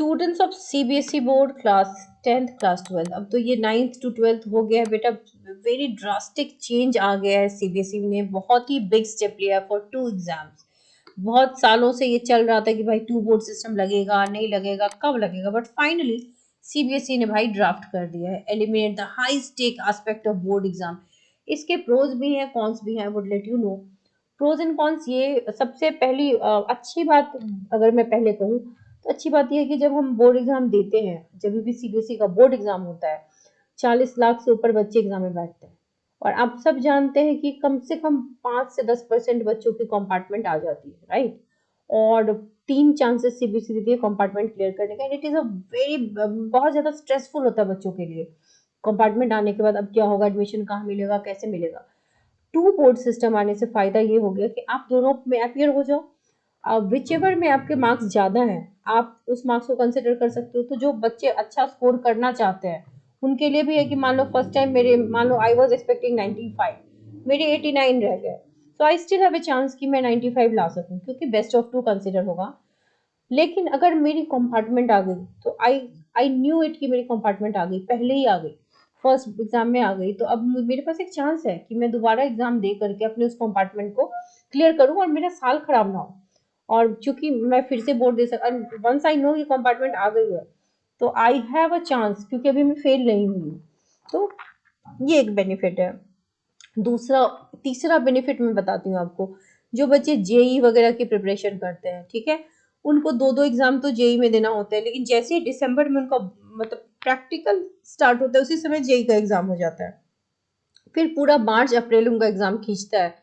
Students of CBSE board class 10th class 12th, अब तो ये 9th to 12th हो गया है बेटा। वेरी ड्रास्टिक चेंज आ गया है। सीबीएसई ने बहुत ही बिग स्टेप लिया फॉर 2 एग्जाम्स। बहुत सालों से ये चल रहा था कि भाई 2 बोर्ड सिस्टम लगेगा नहीं लगेगा कब लगेगा, बट फाइनली सीबीएसई ने भाई ड्राफ्ट कर दिया है, eliminate the high stake aspect of board exam. इसके प्रोज भी हैं कॉन्स भी हैं, would let you know. Pros and cons, ये सबसे पहली अच्छी बात अगर मैं पहले कहूँ तो अच्छी बात यह है कि जब हम बोर्ड एग्जाम देते हैं, जब भी सीबीएसई का बोर्ड एग्जाम होता है, 40 लाख से ऊपर बच्चे एग्जाम में बैठते हैं। और आप सब जानते हैं कि कम से कम 5 से 10% बच्चों की कंपार्टमेंट आ जाती है, राइट। और 3 चांसेस सीबीएसई देती है कंपार्टमेंट क्लियर करने का। इट इज अ वेरी बहुत ज्यादा स्ट्रेसफुल होता है बच्चों के लिए। कंपार्टमेंट आने के बाद अब क्या होगा, एडमिशन कहाँ मिलेगा, कैसे मिलेगा। 2 बोर्ड सिस्टम आने से फायदा ये हो गया कि आप दोनों में अपियर हो जाओ। विचेवर में आपके मार्क्स ज्यादा हैं, आप उस मार्क्स को कंसिडर कर सकते हो। तो जो बच्चे अच्छा स्कोर करना चाहते हैं उनके लिए भी है कि मान लो फर्स्ट टाइम मेरे, मान लो आई वाज एक्सपेक्टिंग 95, मेरे 89 रह गए, so I still have a chance कि मैं 95 ला सकूं, क्योंकि बेस्ट ऑफ 2 कंसिडर होगा। लेकिन अगर मेरी कंपार्टमेंट आ गई तो आई आई न्यू इट कि मेरी कंपार्टमेंट आ गई, पहले ही आ गई, फर्स्ट एग्जाम में आ गई, तो अब मेरे पास एक चांस है कि मैं दोबारा एग्जाम दे करके अपने उस कंपार्टमेंट को क्लियर करूं और मेरा साल खराब ना हो। और चूंकि मैं फिर से बोर्ड दे सकता, वंस आई नो कि कंपार्टमेंट आ गई है तो आई हैव अ चांस, क्योंकि अभी मैं फेल नहीं हुई हूँ। तो ये एक बेनिफिट है। दूसरा, तीसरा बेनिफिट मैं बताती हूँ आपको। जो बच्चे जेई वगैरह की प्रिपरेशन करते हैं, ठीक है, उनको 2-2 एग्जाम तो जेई में देना होता है, लेकिन जैसे ही दिसंबर में उनका मतलब प्रैक्टिकल स्टार्ट होता है उसी समय जेई का एग्जाम हो जाता है। फिर पूरा मार्च अप्रैल उनका एग्जाम खींचता है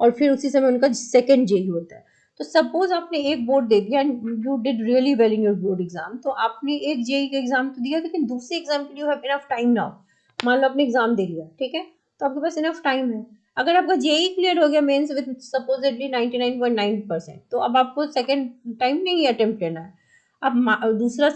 और फिर उसी समय उनका सेकंड जेई होता है। तो सपोज आपने एक बोर्ड दे दिया and you did really well in your board exam, तो आपने एक जेई का एग्जाम तो दिया, लेकिन दूसरे एग्जाम के लिए you have enough time now. मान लो आपने एग्जाम दे लिया, ठीक है, तो आपके पास इनफ टाइम है। अगर आपका जेई क्लियर हो गया मेंस विद सपोजेडली 99.9%, तो अब आपको सेकंड टाइम नहीं अटेम्प्ट करना है। अब दूसरा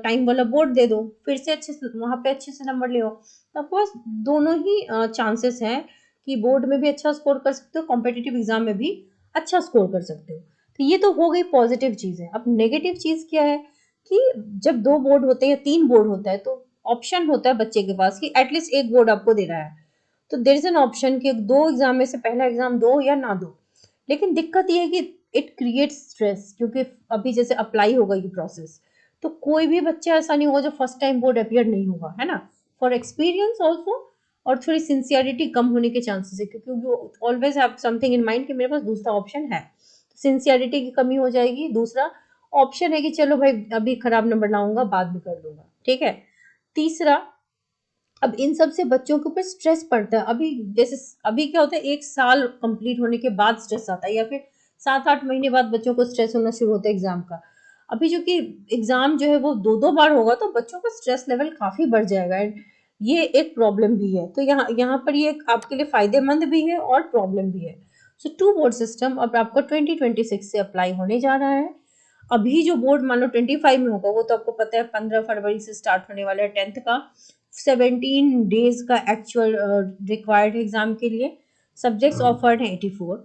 टाइम वाला बोर्ड दे दो, फिर से अच्छे से वहां पे अच्छे से नंबर ले आओ। तो आपके पास दोनों ही चांसेस हैं कि बोर्ड में भी अच्छा स्कोर कर सकते हो, कॉम्पिटिटिव एग्जाम में भी अच्छा स्कोर कर सकते हो। तो ये तो हो गई पॉजिटिव चीज है। अब नेगेटिव चीज क्या है कि जब 2 बोर्ड होते हैं या 3 बोर्ड होता है तो ऑप्शन होता है बच्चे के पास कि एटलीस्ट एक बोर्ड आपको देना है। तो देर इज एन ऑप्शन कि 2 एग्जाम में से पहला एग्जाम दो या ना दो। लेकिन दिक्कत ये है कि इट क्रिएट स्ट्रेस, क्योंकि अभी जैसे अप्लाई होगा ये प्रोसेस, तो कोई भी बच्चा ऐसा नहीं होगा जो फर्स्ट टाइम बोर्ड अपियर नहीं होगा, है ना। फॉर एक्सपीरियंस ऑल्सो, और थोड़ी सिंसियरिटी कम होने के चांसेस है, क्योंकि वो always have something in mind कि मेरे पास दूसरा ऑप्शन है। सिंसियरिटी की कमी हो जाएगी। दूसरा ऑप्शन है कि चलो भाई अभी खराब नंबर लाऊंगा बाद में कर लूंगा, ठीक है। तीसरा, अब इन सब से बच्चों के ऊपर स्ट्रेस पड़ता है। अभी जैसे अभी क्या होता है, 1 साल कंप्लीट होने के बाद स्ट्रेस आता है, या फिर 7-8 महीने बाद बच्चों को स्ट्रेस होना शुरू होता है एग्जाम का। अभी जो कि एग्जाम जो है वो 2-2 बार होगा, तो बच्चों का स्ट्रेस लेवल काफी बढ़ जाएगा। एंड ये एक प्रॉब्लम भी है। तो यहाँ यहाँ पर ये आपके लिए फायदेमंद भी है और प्रॉब्लम भी है। सो 2 बोर्ड सिस्टम अब आपको 2026 से अप्लाई होने जा रहा है। अभी जो बोर्ड मान लो 25 में होगा, वो तो आपको पता है 15 फरवरी से स्टार्ट होने वाला है 10th का। 17 डेज का एक्चुअल रिक्वायर्ड एग्जाम के लिए। सब्जेक्ट्स ऑफर्ड है 84,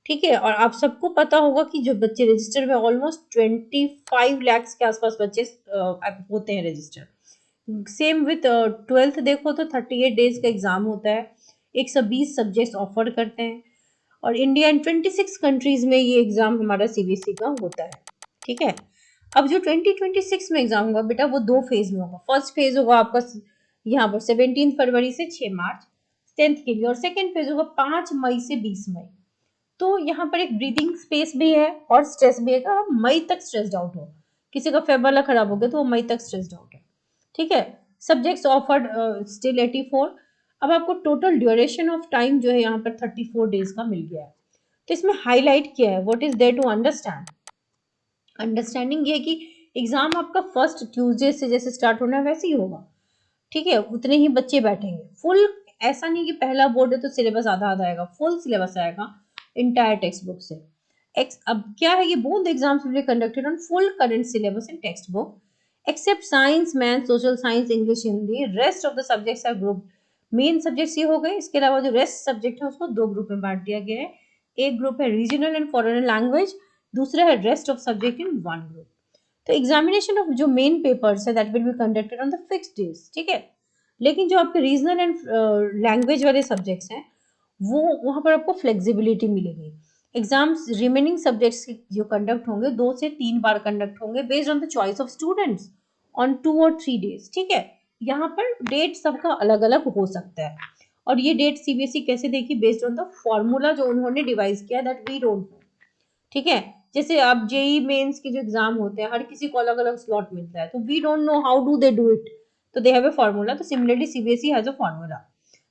ठीक है। और आप सबको पता होगा कि जो बच्चे रजिस्टर में ऑलमोस्ट 25 lakhs के आसपास बच्चे होते हैं रजिस्टर। सेम विथ 12th देखो तो 38 डेज का एग्जाम होता है। 120 सब्जेक्ट्स ऑफर करते हैं। और इंडिया एंड 26 कंट्रीज में ये एग्जाम हमारा सीबीएसई का होता है, ठीक है। अब जो 2026 में एग्जाम होगा बेटा, वो 2 फेज में होगा। फर्स्ट फेज होगा आपका यहाँ पर 17 फरवरी से 6 मार्च 10th के लिए, और सेकेंड फेज होगा 5 मई से 20 मई। तो यहाँ पर एक ब्रीदिंग स्पेस भी है और स्ट्रेस भी है कि आप मई तक स्ट्रेस्ड आउट हो। किसी का फेब वाला खराब हो गया तो वो मई तक स्ट्रेस्ड आउट है, ठीक है। Subjects offered still 84। अब आपको टोटल ड्यूरेशन ऑफ टाइम जो है यहाँ पर 34 डेज का मिल गया है। तो इसमें हाईलाइट किया है, what is there to understand. Understanding ये है कि एग्जाम आपका फर्स्ट ट्यूसडे से जैसे स्टार्ट होना है वैसे ही होगा, ठीक है। उतने ही बच्चे बैठेंगे फुल। ऐसा नहीं कि पहला बोर्ड है तो सिलेबस आधा आधा आएगा, फुल सिलेबस आएगा इंटायर टेक्स्ट बुक से। अब क्या है, ये both exams will be conducted on full current syllabus in text book except science, math, social science, English, Hindi. Rest of the subjects are group. Main subjects ये हो गए, इसके अलावा जो रेस्ट सब्जेक्ट है उसको 2 ग्रुप में बांट दिया गया है। एक ग्रुप है रीजनल एंड फॉरेन लैंग्वेज, दूसरा है rest of subject in 1 group. तो एग्जामिनेशन ऑफ जो मेन पेपर्स है that will be conducted on the fixed days, ठीक है। लेकिन जो आपके रीजनल एंड लैंग्वेज वाले सब्जेक्ट्स हैं वो वहां पर आपको फ्लेक्सिबिलिटी मिलेगी। एग्जाम्स रिमेनिंग सब्जेक्ट्स जो कंडक्ट होंगे 2 से 3 बार कंडक्ट होंगे based on the choice of students on 2 और 3 डेज, ठीक है। यहाँ पर डेट सबका अलग अलग हो सकता है और ये डेट सीबीएसई कैसे देखी, बेस्ड ऑन द फॉर्मूला जो उन्होंने डिवाइस किया दैट वी डोंट नो, ठीक है। जैसे आप जेई मेंस के जो एग्जाम होते हैं हर किसी को अलग अलग स्लॉट मिलता है, तो we don't know how do they do it, तो दे हैव अ फॉर्मूला। तो similarly CBSE has a formula,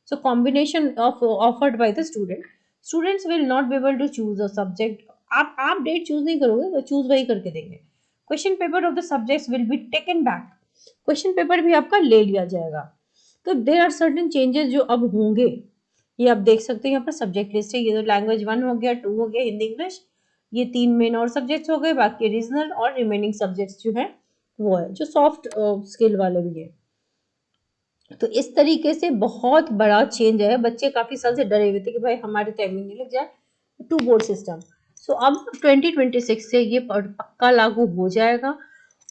so combination of offered by the students will not be able to choose a subject। आप date choose नहीं करोगे, वो choose वही करके देंगे। Question paper of the subjects will be taken back, question paper भी आपका ले लिया जाएगा। तो देर आर सर्टेन चेंजेस जो अब होंगे, ये आप देख सकते हैं। यहाँ पर सब्जेक्ट लिस्ट है, ये तो लैंग्वेज 1 हो गया, 2 हो गया हिंदी इंग्लिश, ये 3 मेन और सब्जेक्ट्स हो गए, बाकी रीजनल और रिमेनिंग सब्जेक्ट्स जो है वो है जो सॉफ्ट स्किल वाले भी है। तो इस तरीके से बहुत बड़ा चेंज है। बच्चे काफी साल से डरे हुए थे कि भाई हमारे टाइमिंग नहीं लग जाए, टू बोर्ड सिस्टम। सो अब 2026 से ये पक्का लागू हो जाएगा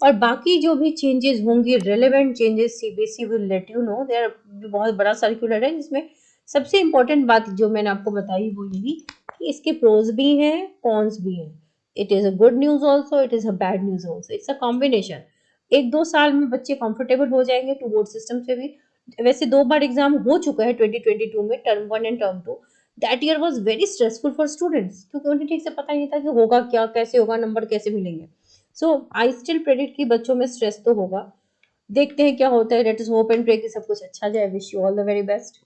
और बाकी जो भी चेंजेस होंगे, relevant changes, CBSE will let you know. There बहुत बड़ा सर्कुलर है जिसमें सबसे इंपॉर्टेंट बात जो मैंने आपको बताई वो यही कि इसके प्रोज भी हैं, कॉन्स भी हैं। It is a good news also, it is a bad news also, it's a combination. 1-2 साल में बच्चे कंफर्टेबल हो जाएंगे टू बोर्ड सिस्टम से भी। वैसे 2 बार एग्जाम हो चुका है 2022 में, term 1 and term 2। That year was very stressful for students क्योंकि उन्हें ठीक से पता ही नहीं था कि होगा क्या, कैसे होगा, नंबर कैसे मिलेंगे। सो आई स्टिल प्रेडिक्ट कि बच्चों में स्ट्रेस तो होगा। देखते हैं क्या होता है। Let us hope and pray कि सब कुछ अच्छा जाए। Wish you all the very best.